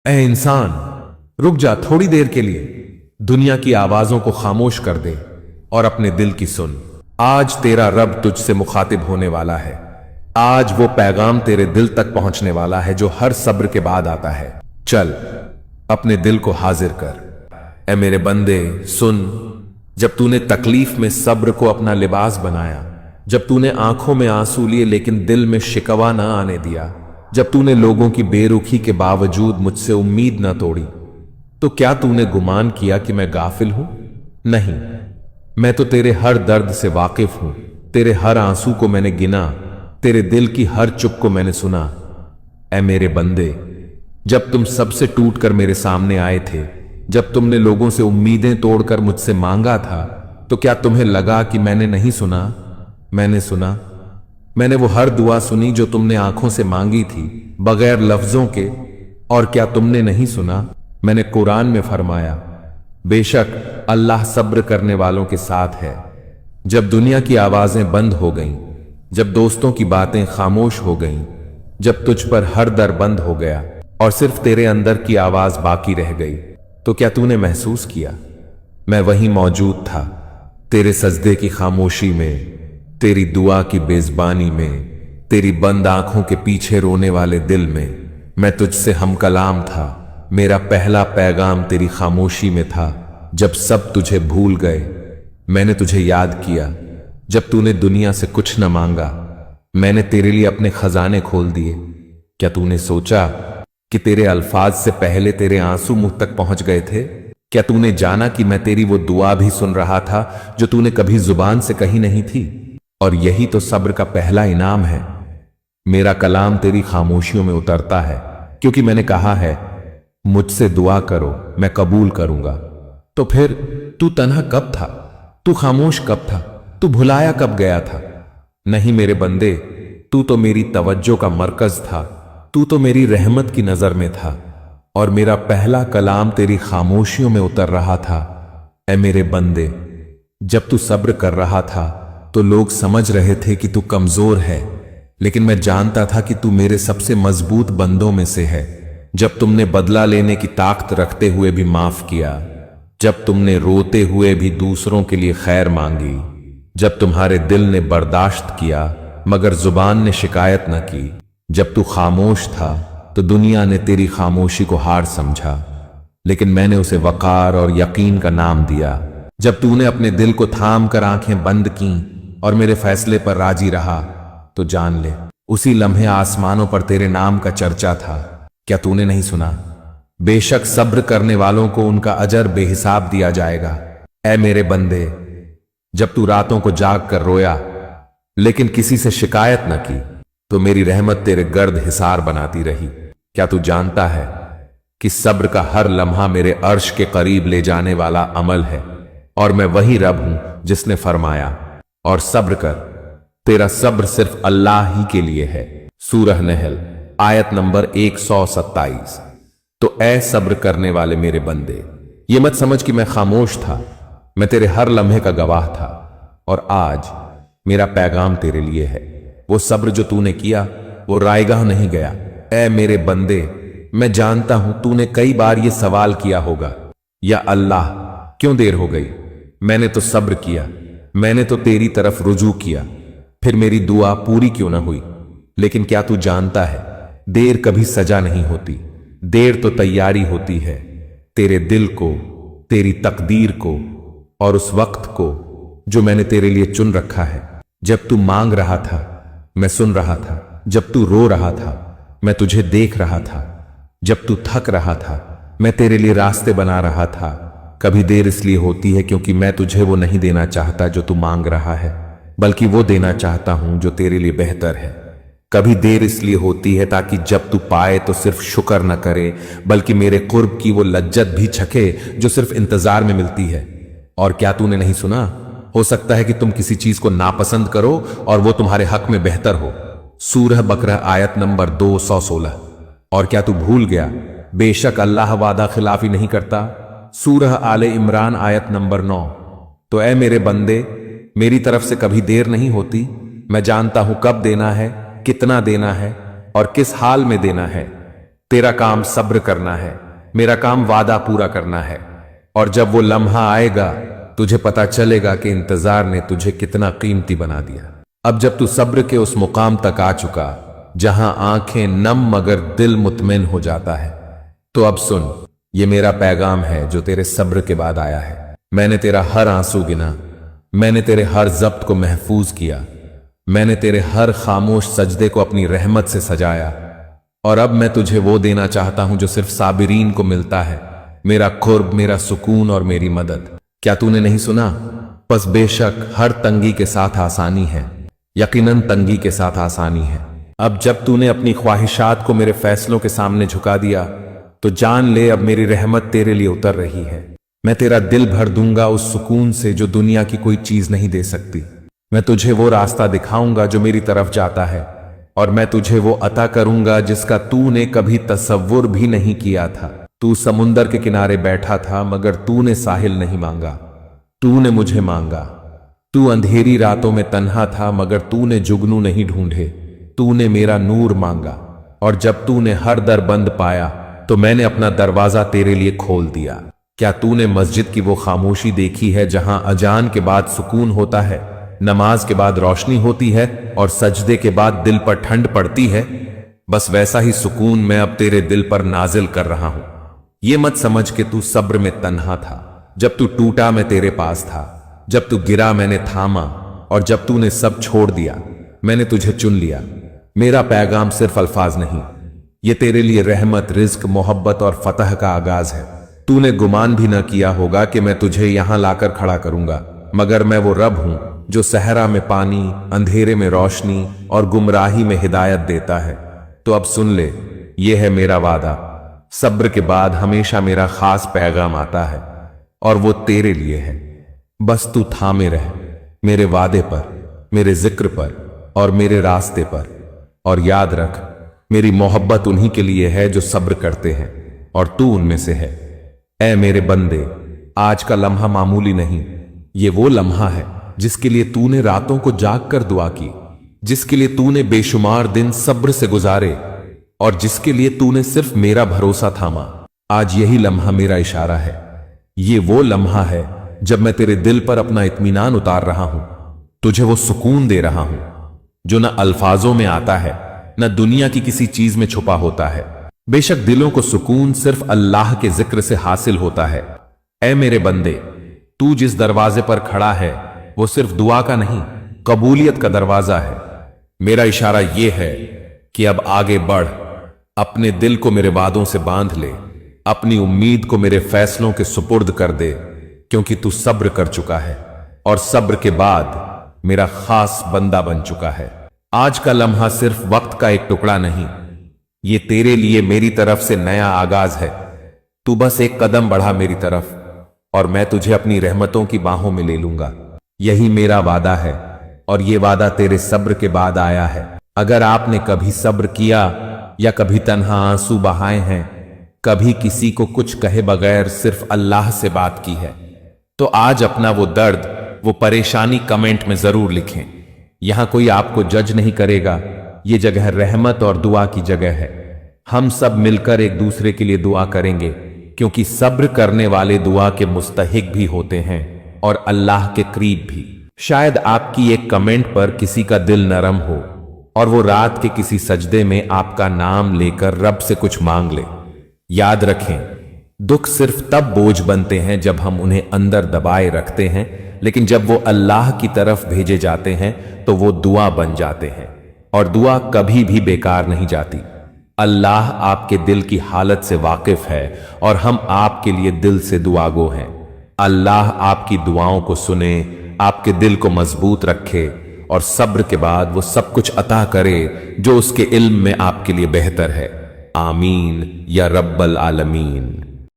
ए इंसान, रुक जा थोड़ी देर के लिए। दुनिया की आवाजों को खामोश कर दे और अपने दिल की सुन। आज तेरा रब तुझसे मुखातिब होने वाला है। आज वो पैगाम तेरे दिल तक पहुंचने वाला है जो हर सब्र के बाद आता है। चल अपने दिल को हाजिर कर। ए मेरे बंदे सुन, जब तूने तकलीफ में सब्र को अपना लिबास बनाया, जब तूने आंखों में आंसू लिए लेकिन दिल में शिकवा ना आने दिया, जब तूने लोगों की बेरुखी के बावजूद मुझसे उम्मीद ना तोड़ी, तो क्या तूने गुमान किया कि मैं गाफिल हूं? नहीं, मैं तो तेरे हर दर्द से वाकिफ हूं। तेरे हर आंसू को मैंने गिना, तेरे दिल की हर चुप को मैंने सुना। ऐ मेरे बंदे, जब तुम सबसे टूटकर मेरे सामने आए थे, जब तुमने लोगों से उम्मीदें तोड़कर मुझसे मांगा था, तो क्या तुम्हें लगा कि मैंने नहीं सुना? मैंने सुना। मैंने वो हर दुआ सुनी जो तुमने आंखों से मांगी थी, बगैर लफ्जों के। और क्या तुमने नहीं सुना? मैंने कुरान में फरमाया, बेशक अल्लाह सब्र करने वालों के साथ है। जब दुनिया की आवाजें बंद हो गईं, जब दोस्तों की बातें खामोश हो गईं, जब तुझ पर हर दर बंद हो गया और सिर्फ तेरे अंदर की आवाज बाकी रह गई, तो क्या तूने महसूस किया मैं वहीं मौजूद था, तेरे सजदे की खामोशी में, तेरी दुआ की बेज़बानी में, तेरी बंद आंखों के पीछे रोने वाले दिल में। मैं तुझसे हम कलाम था। मेरा पहला पैगाम तेरी खामोशी में था। जब सब तुझे भूल गए, मैंने तुझे याद किया। जब तूने दुनिया से कुछ न मांगा, मैंने तेरे लिए अपने खजाने खोल दिए। क्या तूने सोचा कि तेरे अल्फाज से पहले तेरे आंसू मुंह तक पहुंच गए थे? क्या तूने जाना कि मैं तेरी वो दुआ भी सुन रहा था जो तूने कभी जुबान से कही नहीं थी? और यही तो सब्र का पहला इनाम है। मेरा कलाम तेरी खामोशियों में उतरता है, क्योंकि मैंने कहा है मुझसे दुआ करो, मैं कबूल करूंगा। तो फिर तू तन्हा कब था? तू खामोश कब था? तू भुलाया कब गया था? नहीं मेरे बंदे, तू तो मेरी तवज्जो का मरकज था। तू तो मेरी रहमत की नजर में था और मेरा पहला कलाम तेरी खामोशियों में उतर रहा था। ऐ मेरे बंदे, जब तू सब्र कर रहा था तो लोग समझ रहे थे कि तू कमजोर है, लेकिन मैं जानता था कि तू मेरे सबसे मजबूत बंदों में से है। जब तुमने बदला लेने की ताकत रखते हुए भी माफ किया, जब तुमने रोते हुए भी दूसरों के लिए खैर मांगी, जब तुम्हारे दिल ने बर्दाश्त किया मगर जुबान ने शिकायत न की, जब तू खामोश था तो दुनिया ने तेरी खामोशी को हार समझा, लेकिन मैंने उसे वकार और यकीन का नाम दिया। जब तूने अपने दिल को थाम कर आंखें बंद की और मेरे फैसले पर राजी रहा, तो जान ले उसी लम्हे आसमानों पर तेरे नाम का चर्चा था। क्या तूने नहीं सुना? बेशक सब्र करने वालों को उनका अजर बेहिसाब दिया जाएगा। ऐ मेरे बंदे, जब तू रातों को जाग कर रोया लेकिन किसी से शिकायत न की, तो मेरी रहमत तेरे गर्द हिसार बनाती रही। क्या तू जानता है कि सब्र का हर लम्हा मेरे अर्श के करीब ले जाने वाला अमल है? और मैं वही रब हूं जिसने फरमाया, और सब्र कर, तेरा सब्र सिर्फ अल्लाह ही के लिए है। सूरह नहल आयत नंबर 127। तो ऐ सब्र करने वाले मेरे बंदे, ये मत समझ कि मैं खामोश था। मैं तेरे हर लम्हे का गवाह था और आज मेरा पैगाम तेरे लिए है। वो सब्र जो तूने किया वो रायगाह नहीं गया। ऐ मेरे बंदे, मैं जानता हूं तूने कई बार ये सवाल किया होगा, या अल्लाह क्यों देर हो गई? मैंने तो सब्र किया, मैंने तो तेरी तरफ रुजू किया, फिर मेरी दुआ पूरी क्यों ना हुई? लेकिन क्या तू जानता है, देर कभी सजा नहीं होती, देर तो तैयारी होती है। तेरे दिल को, तेरी तकदीर को और उस वक्त को जो मैंने तेरे लिए चुन रखा है। जब तू मांग रहा था मैं सुन रहा था, जब तू रो रहा था मैं तुझे देख रहा था, जब तू थक रहा था मैं तेरे लिए रास्ते बना रहा था। कभी देर इसलिए होती है क्योंकि मैं तुझे वो नहीं देना चाहता जो तू मांग रहा है, बल्कि वो देना चाहता हूं जो तेरे लिए बेहतर है। कभी देर इसलिए होती है ताकि जब तू पाए तो सिर्फ शुक्र न करे, बल्कि मेरे कुर्ब की वो लज्जत भी छके जो सिर्फ इंतजार में मिलती है। और क्या तूने नहीं सुना? हो सकता है कि तुम किसी चीज को नापसंद करो और वो तुम्हारे हक में बेहतर हो। सूरह बकरा आयत नंबर 216। और क्या तू भूल गया, बेशक अल्लाह वादा खिलाफी नहीं करता। सूरह आले इमरान आयत नंबर 9। तो ऐ मेरे बंदे, मेरी तरफ से कभी देर नहीं होती। मैं जानता हूं कब देना है, कितना देना है और किस हाल में देना है। तेरा काम सब्र करना है, मेरा काम वादा पूरा करना है। और जब वो लम्हा आएगा तुझे पता चलेगा कि इंतजार ने तुझे कितना कीमती बना दिया। अब जब तू सब्र के उस मुकाम तक आ चुका जहां आंखें नम मगर दिल मुतमिन हो जाता है, तो अब सुन, ये मेरा पैगाम है जो तेरे सब्र के बाद आया है। मैंने तेरा हर आंसू गिना, मैंने तेरे हर जब्त को महफूज किया, मैंने तेरे हर खामोश सजदे को अपनी रहमत से सजाया। और अब मैं तुझे वो देना चाहता हूं जो सिर्फ साबिरीन को मिलता है, मेरा कुर्ब, मेरा सुकून और मेरी मदद। क्या तूने नहीं सुना? बस बेशक हर तंगी के साथ आसानी है, यकीनन तंगी के साथ आसानी है। अब जब तूने अपनी ख्वाहिशात को मेरे फैसलों के सामने झुका दिया तो जान ले अब मेरी रहमत तेरे लिए उतर रही है। मैं तेरा दिल भर दूंगा उस सुकून से जो दुनिया की कोई चीज नहीं दे सकती। मैं तुझे वो रास्ता दिखाऊंगा जो मेरी तरफ जाता है, और मैं तुझे वो अता करूंगा जिसका तूने कभी तसव्वुर भी नहीं किया था। तू समुंदर के किनारे बैठा था मगर तूने साहिल नहीं मांगा, तूने मुझे मांगा। तू अंधेरी रातों में तन्हा था मगर तूने जुगनू नहीं ढूंढे, तूने मेरा नूर मांगा। और जब तूने हर दर बंद पाया तो मैंने अपना दरवाजा तेरे लिए खोल दिया। क्या तूने मस्जिद की वो खामोशी देखी है जहां अजान के बाद सुकून होता है, नमाज के बाद रोशनी होती है और सजदे के बाद दिल पर ठंड पड़ती है? बस वैसा ही सुकून मैं अब तेरे दिल पर नाजिल कर रहा हूं। ये मत समझ के तू सब्र में तन्हा था। जब तू टूटा मैं तेरे पास था, जब तू गिरा मैंने थामा, और जब तूने सब छोड़ दिया मैंने तुझे चुन लिया। मेरा पैगाम सिर्फ अल्फाज नहीं, ये तेरे लिए रहमत, रिज्क, मोहब्बत और फतह का आगाज है। तूने गुमान भी न किया होगा कि मैं तुझे यहां लाकर खड़ा करूंगा, मगर मैं वो रब हूं जो सहरा में पानी, अंधेरे में रोशनी और गुमराही में हिदायत देता है। तो अब सुन ले, ये है मेरा वादा। सब्र के बाद हमेशा मेरा खास पैगाम आता है और वो तेरे लिए है। बस तू थामे रह मेरे वादे पर, मेरे जिक्र पर और मेरे रास्ते पर। और याद रख, मेरी मोहब्बत उन्हीं के लिए है जो सब्र करते हैं, और तू उनमें से है। ऐ मेरे बंदे, आज का लम्हा मामूली नहीं, ये वो लम्हा है जिसके लिए तूने रातों को जाग कर दुआ की, जिसके लिए तूने बेशुमार दिन सब्र से गुजारे और जिसके लिए तूने सिर्फ मेरा भरोसा थामा। आज यही लम्हा मेरा इशारा है। ये वो लम्हा है जब मैं तेरे दिल पर अपना इत्मीनान उतार रहा हूं, तुझे वो सुकून दे रहा हूं जो न अल्फाजों में आता है, न दुनिया की किसी चीज में छुपा होता है। बेशक दिलों को सुकून सिर्फ अल्लाह के जिक्र से हासिल होता है। ऐ मेरे बंदे, तू जिस दरवाजे पर खड़ा है वो सिर्फ दुआ का नहीं, कबूलियत का दरवाजा है। मेरा इशारा यह है कि अब आगे बढ़, अपने दिल को मेरे वादों से बांध ले, अपनी उम्मीद को मेरे फैसलों के सुपुर्द कर दे, क्योंकि तू सब्र कर चुका है और सब्र के बाद मेरा खास बंदा बन चुका है। आज का लम्हा सिर्फ वक्त का एक टुकड़ा नहीं, ये तेरे लिए मेरी तरफ से नया आगाज है। तू बस एक कदम बढ़ा मेरी तरफ और मैं तुझे अपनी रहमतों की बाहों में ले लूंगा। यही मेरा वादा है और ये वादा तेरे सब्र के बाद आया है। अगर आपने कभी सब्र किया या कभी तन्हा आंसू बहाए हैं, कभी किसी को कुछ कहे बगैर सिर्फ अल्लाह से बात की है, तो आज अपना वो दर्द, वो परेशानी कमेंट में जरूर लिखें। यहां कोई आपको जज नहीं करेगा, ये जगह रहमत और दुआ की जगह है। हम सब मिलकर एक दूसरे के लिए दुआ करेंगे, क्योंकि सब्र करने वाले दुआ के मुस्तहिक भी होते हैं और अल्लाह के करीब भी। शायद आपकी एक कमेंट पर किसी का दिल नरम हो और वो रात के किसी सजदे में आपका नाम लेकर रब से कुछ मांग ले। याद रखें, दुख सिर्फ तब बोझ बनते हैं जब हम उन्हें अंदर दबाए रखते हैं, लेकिन जब वो अल्लाह की तरफ भेजे जाते हैं तो वो दुआ बन जाते हैं, और दुआ कभी भी बेकार नहीं जाती। अल्लाह आपके दिल की हालत से वाकिफ है और हम आपके लिए दिल से दुआगो हैं। अल्लाह आपकी दुआओं को सुने, आपके दिल को मजबूत रखे और सब्र के बाद वो सब कुछ अता करे जो उसके इल्म में आपके लिए बेहतर है। आमीन या रब्बल आलमीन।